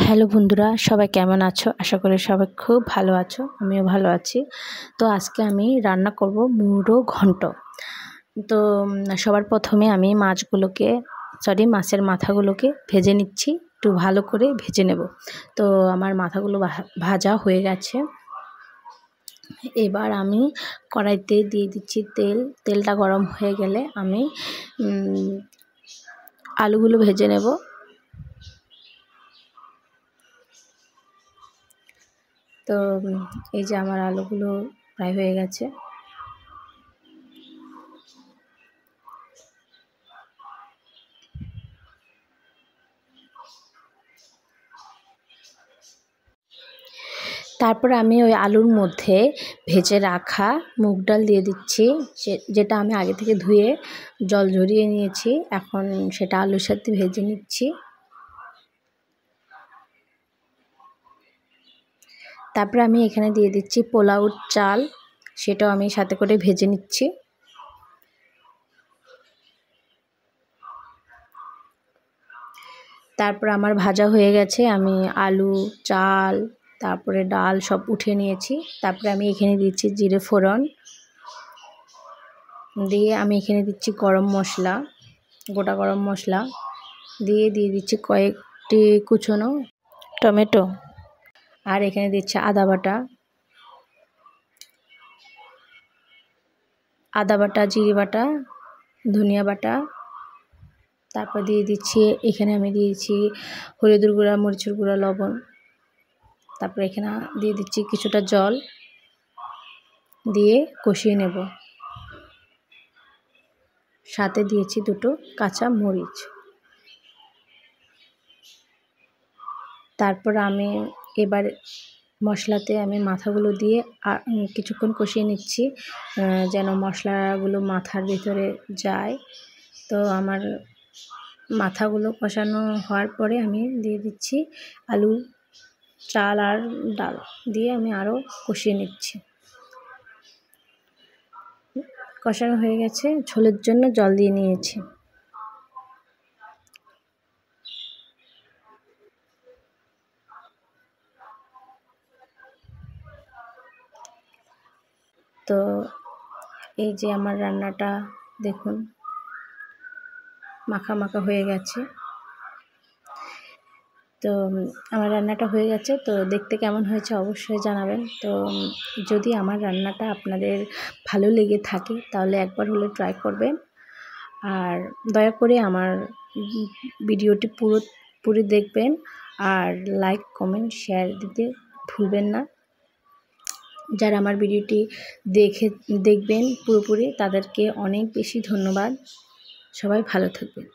Hello বন্ধুরা, সবাই কেমন আছো? আশা করি সবাই খুব ভালো আছো। আমিও ভালো আছি। তো আজকে আমি রান্না করব মুড়ো ঘন্ট। তো সবার প্রথমে আমি মাছের মাথাগুলোকে ভেজে নিচ্ছি। একটু ভালো করে ভেজে নেব। তো আমার মাথাগুলো ভাজা হয়ে গেছে। এবার আমি কড়াইতে দিয়ে দিচ্ছি তেল। তেলটা গরম হয়ে গেলে আমি আলুগুলো ভেজে নেব। তো এই যে আমার আলুগুলো প্রায় হয়ে গেছে। তারপর আমি ওই আলুর মধ্যে ভেজে রাখা মুগ ডাল দিয়ে দিচ্ছি, যেটা আমি আগে থেকে ধুয়ে জল ঝরিয়ে নিয়েছি। এখন সেটা আলুর সাথে ভেজে নিচ্ছি। তারপর আমি এখানে দিয়ে দিচ্ছি পোলাওর চাল, সেটাও আমি সাথে করে ভেজে নিচ্ছি। তারপর আমার ভাজা হয়ে গেছে। আমি আলু, চাল, তারপরে ডাল সব উঠিয়ে নিয়েছি। তারপরে আমি এখানে দিচ্ছি জিরে ফোড়ন দিয়ে আমি এখানে দিচ্ছি গরম মশলা, গোটা গরম মশলা দিয়ে দিচ্ছি কয়েকটি কুচনো টমেটো, আর এখানে দিচ্ছি আদা বাটা, জিরে বাটা, ধনিয়া বাটা। তারপর দিয়ে দিচ্ছি এখানে আমি দিয়েছি হলুদের গুঁড়া, মরিচের গুঁড়া, লবণ। তারপর এখানে দিয়ে দিচ্ছি কিছুটা জল দিয়ে কষিয়ে নেব। সাথে দিয়েছি দুটো কাঁচা মরিচ। তারপর আমি এবার মশলাতে আমি মাথাগুলো দিয়ে কিছুক্ষণ কষিয়ে নিচ্ছি, যেন মশলাগুলো মাথার ভিতরে যায়। তো আমার মাথাগুলো কষানো হওয়ার পরে আমি দিয়ে দিচ্ছি আলু, চাল আর ডাল দিয়ে আমি আরও কষিয়ে নিচ্ছি। কষানো হয়ে গেছে, ঝোলের জন্য জল দিয়ে নিয়েছি। তো এই যে আমার রান্নাটা দেখুন মাখা মাখা হয়ে গেছে। তো আমার রান্নাটা হয়ে গেছে। তো দেখতে কেমন হয়েছে অবশ্যই জানাবেন। তো যদি আমার রান্নাটা আপনাদের ভালো লেগে থাকে তাহলে একবার হলে ট্রাই করবেন, আর দয়া করে আমার ভিডিওটি পুরো দেখবেন, আর লাইক, কমেন্ট, শেয়ার দিতে ভুলবেন না। যারা আমার ভিডিওটি দেখবেন পুরোপুরি, তাদেরকে অনেক বেশি ধন্যবাদ। সবাই ভালো থাকবেন।